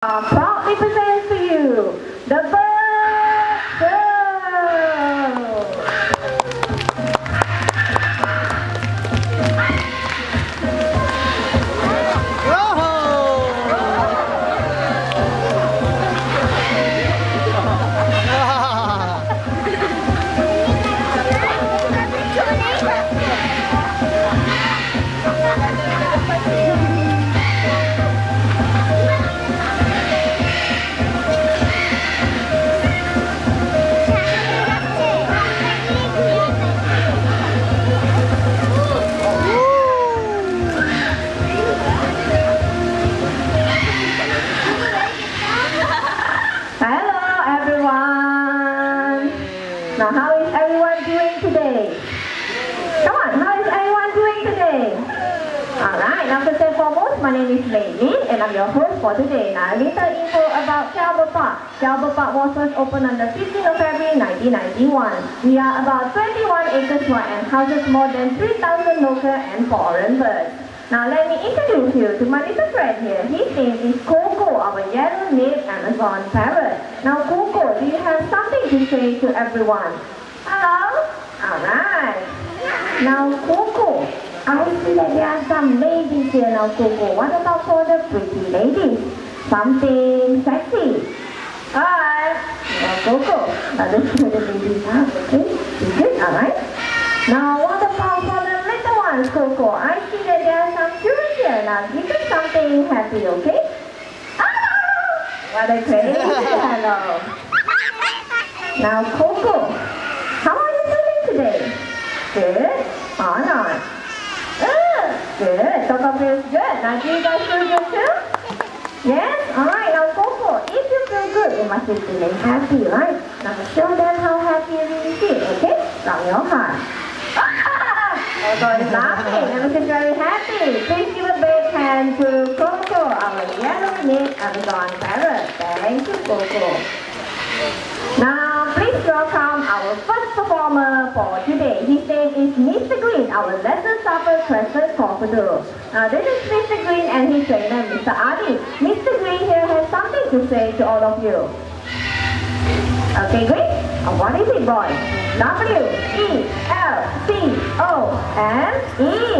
Proudly presents to you the Bird Show. Hello everyone. Now how is everyone doing today? Come on, how is everyone doing today? Alright, now first and foremost, my name is Meili and I'm your host for today. Now a little info about Kuala Lumpur Park. Kuala Lumpur Park was first opened on the 15th of February 1991. We are about 21 acres wide and houses more than 3,000 local and foreign birds. Now let me introduce you to my little friend here. His name is Coco, our yellow-napped Amazon parrot. Now Coco, do you have something to say to everyone? Hello? Alright. Now Coco, I see that there are some ladies here now Coco. What about for the pretty ladies? Something sexy. Alright. Now Coco, now let's put the ladies out, okay? Is it? Alright. Now what about for the little ones, Coco? I see that there are some children here. Now give them something happy, okay? Hello! What a crazy hello. Now Coco, how are you feeling today? Good or not? Good. Coco feels good. Now do you guys feel good too? Yes? Alright, now Coco, if you feel good, you must be feeling happy, right? Now show them how happy you really feel, okay? From your heart. Coco is laughing and looking very happy. Please give a big hand to Coco, our yellow-napped Amazon parrot. Thank you, Coco. Now, please welcome our first performer for today. His name is Mr. Green, our lesser supper crescent cockatoo. Now, this is Mr. Green and his trainer, Mr. Adi. Mr. Green here has something to say to all of you. Okay, Green? What is it, boy? W-E-L-C-O-M-E.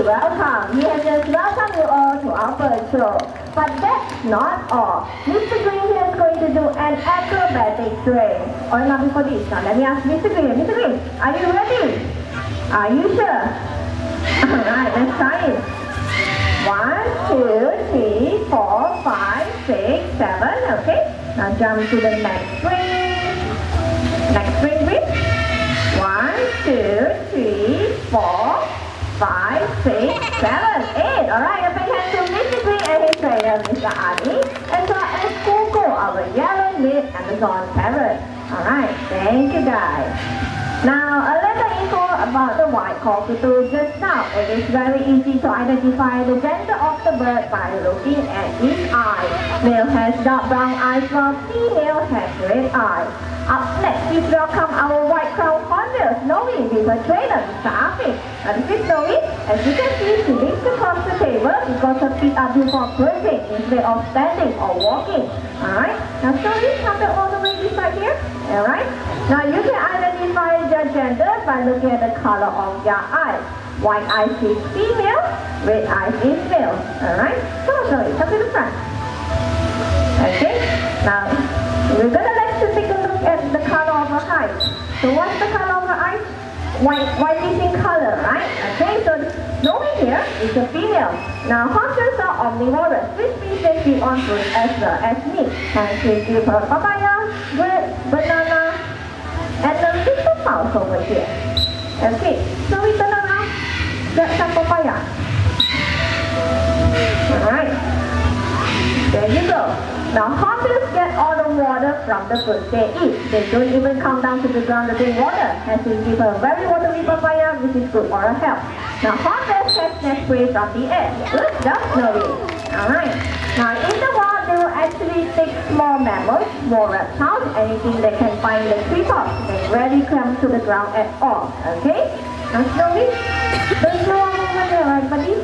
Welcome. He has just welcomed you all to our bird show. But that's not all. Mr. Green here is going to do an acrobatic swing. Or not before this. Now let me ask Mr. Green. Mr. Green, are you ready? Are you sure? Alright, let's try it. 1, 2, 3, 4, 5, 6, 7. Okay. Now jump to the next swing. Next swing, please. 1, 2, 3, 4, 5, 6, 7, 8. Alright, a big hand to Mr. Green and his trainer, Mr. Adi. As well as Coco, our yellow-napped Amazon parrot. Alright, thank you guys. Now, a little info about the white cockatoo just now. It is very easy to identify the gender of the bird by looking at its eyes. Male has dark brown eyes while female has red eyes. Up next, please welcome our white-crowned hornbill, Snowy, with her trainer, Mr. Afif. Now this is Snowy. As you can see, she leaps across the table because her feet are built for perching instead of standing or walking. Alright, now Snowy, come back all the way this side here. Alright, now you can identify their gender by looking at the color of their eyes. White eyes is female, red eyes is male. Alright, come on Snowy, come to the front. Okay, now we're gonna let you take a look at the color of her eyes. So what's the color of her eyes? White is in color, right? Okay, so Snowy here is a female. Now hornbills are omnivorous. This species feed on fruit as well as meat. And she give her papaya, grape, banana, and a little mouse over here. Okay, so we turn around, get some papaya. Alright, there you go. Now hornbills get all the water from the food they eat. They don't even come down to the ground to drink water. As we give her very watery papaya, which is good for her health. Now hornbills catch their prey from the air. Good job, Snowy. Alright. Now in the wild, they will actually take small mammals, small reptiles, anything they can find in the treetops. They rarely come to the ground at all. Okay? Now Snowy, don't you want over there, right, buddy?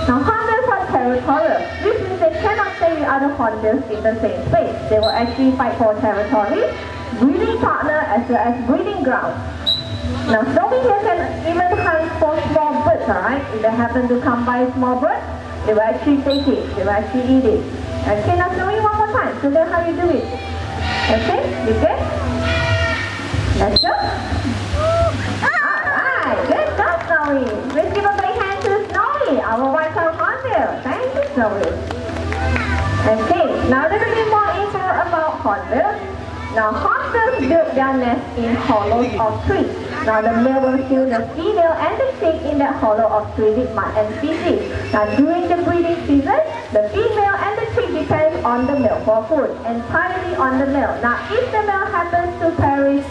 Now hornbills are territorial, which means they cannot stay with other hornbills in the same space. They will actually fight for territory, breeding partner as well as breeding ground. Now snowy here can even hunt for small birds, alright? If they happen to come by a small bird, they will actually take it, they will actually eat it. Okay, now Snowy one more time, so that's how you do it. Okay, you good? Let's go. Alright, good job Snowy. Let's give a big hand to Snowy, our white-tailed hornbill. Thank you Snowy. Okay, now a little bit more info about hornbills. Now hornbills build their nest in hollows of trees. Now the male will kill the female and the chick in that hollow of tree with mud and feces. Now during the breeding season, the female and the chick depends on the male for food, entirely on the male. Now if the male happens to perish,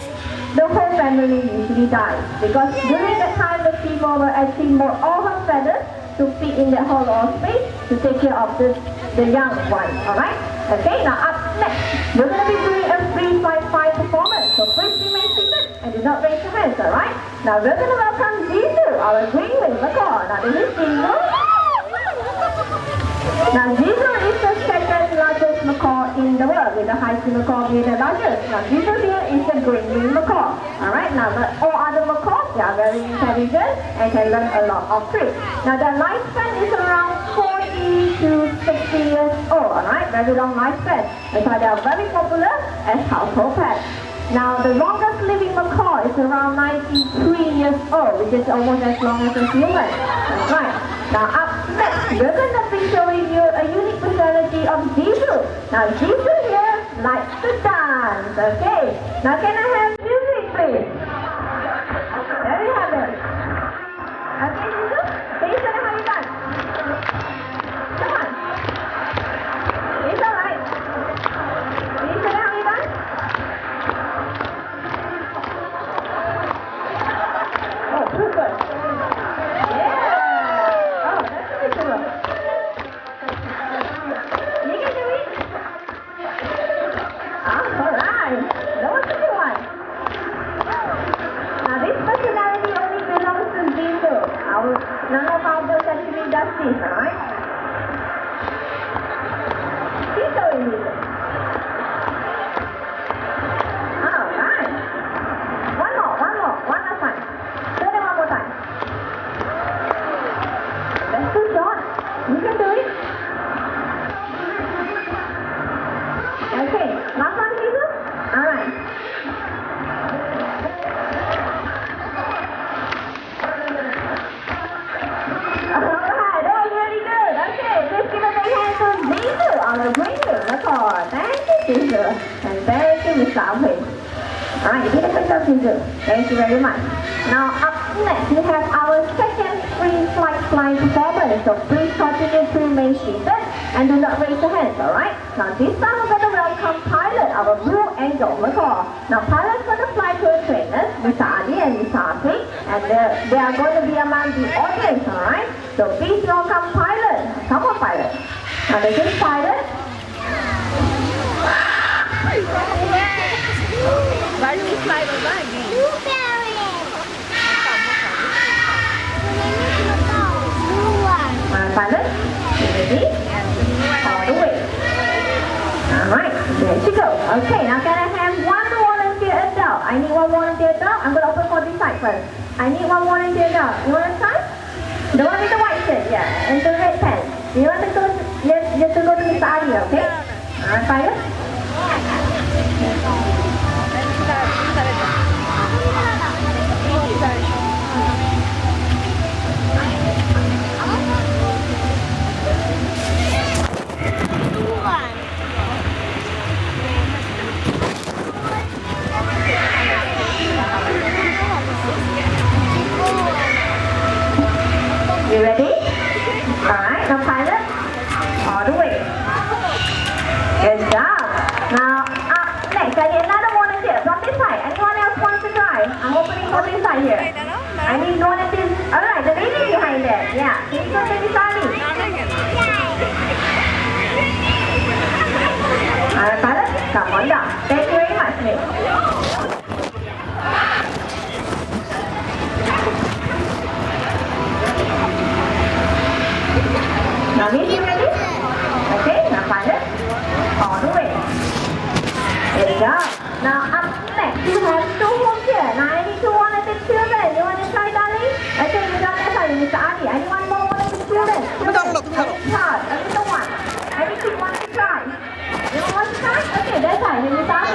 the whole family usually dies. Because during that time, the female will actually mold all her feathers to fit in that hollow of space to take care of the young ones, alright? Okay, now up next, we're going to be doing a free fly performance. So please remain seated and do not raise your hands, alright? Now we're going to welcome Zizu, our green-winged macaw. Now this is Zizu. Now Zizu is the second largest macaw in the world, with the high-sea macaw being the largest. Now Zizu here is the green-winged macaw. Alright, now but all other macaws, they are very intelligent and can learn a lot of tricks. Now their lifespan is around 40 to 60 years old, alright, very long lifespan. That's why they are very popular as household pets. Now the longest living macaw is around 93 years old, which is almost as long as a human. That's right. Now up next, we're going to be showing you a unique personality of Zizu. Now Zizu here likes to dance, okay? Now can I have music please? There you have it. Okay Zizu, can you show them how you dance? Come on. It's alright. Can you show them how you dance? Oh, super. Yeah. Oh, that's a bit cool. You can do it. Alright. That was a good one. Now this personality only belongs to Zizu. None of our birds actually does this, alright? Keep going, Zizu. Alright. One last time. Do it one more time. That's too short. You can do it. Okay, last one, Zizu. Alright. Alright, that was really good. Okay, let's give a big hand to Zizu on the green-winged macaw. Thank you, Zizu. And thank you, Mr. Alvin. Alright, you did a good job, Zizu. Thank you very much. Now, up next, we have our second free flying performance. So please continue to remain seated and do not raise your hands, alright? Now, this time we're going to welcome Pilot, our blue and gold macaw. Now, Pilot's going to fly to a trainers, Mr. Adi and Mr. Afi, and they are going to be among the audience, alright? So please welcome Pilot. Come on, Pilot. Now, this is Pilot. Why do we fly the bag? Pilot, you ready? All the way. Alright, there you go. Okay, now can I have one volunteer adult? I need one volunteer adult. I'm going to open for this side first. I need one volunteer adult. You want to try? The one with the white shirt, yeah, and the red pants. You want to go to, you have to go to Mr. Adi, okay? Alright, Pilot. You ready? Alright, now Pilot. All the way. Good job. Now up next, I need another volunteer from this side. Anyone else wants to try? I'm opening for this side here. I need volunteers. Alright, the lady behind there. Yeah, can you go to this side? Alright, Pilot, come on down. Thank you very much, Nick. Now, if you ready?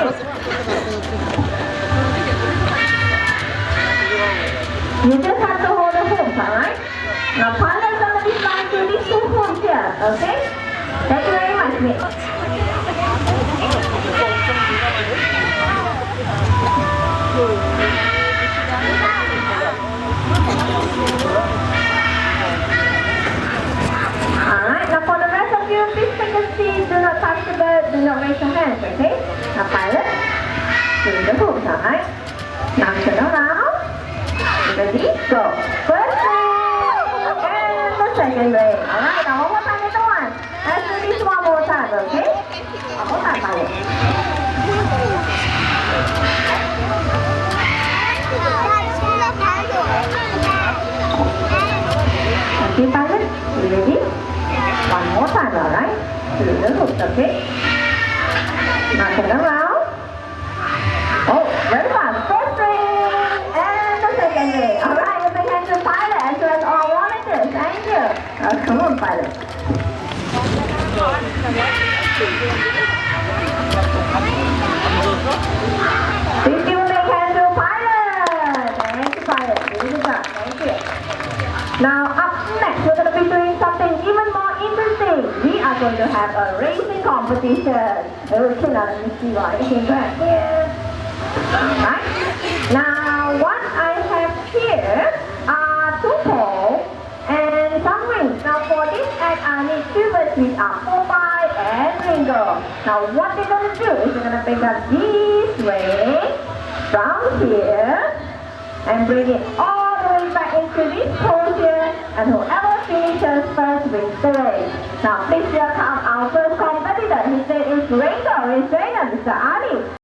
Alright? You just have to hold the hoops, alright? Now pilot is going to be flying through these two hoops here, okay? Thank you very much, Miss. Alright, now for the rest of you, please take a seat. Do not touch the bird. Do not raise your hands, okay? Now pilot, through the hoops, alright? Now turn around. Ready? Go. First leg and the second leg. Alright, now one more time, little one. Let's do this one more time, okay? One more time, pilot. Okay, pilot, you ready? One more time, alright? Through the hoops, okay? Now turn around. Oh, very fast. First ring and the second ring. Alright, you big hand to pilot as well as all volunteers. Thank you. Come on, pilot. Please give a big hand to pilot. Thank you, pilot. Good job. Thank you. Now, up next, we're going to be doing something even more interesting. We are going to have a racing competition. Okay, now let me see what I can grab here. Alright. Now, what I have here are two poles and some rings. Now, for this act, I need two birds which are mobile and single. Now, what they're going to do is they're going to pick up this ring from here and bring it all the way back into this pole here, and whoever finishes first wins the race. Now, please welcome our first competitor. His name is Ranger. Mr. Ali.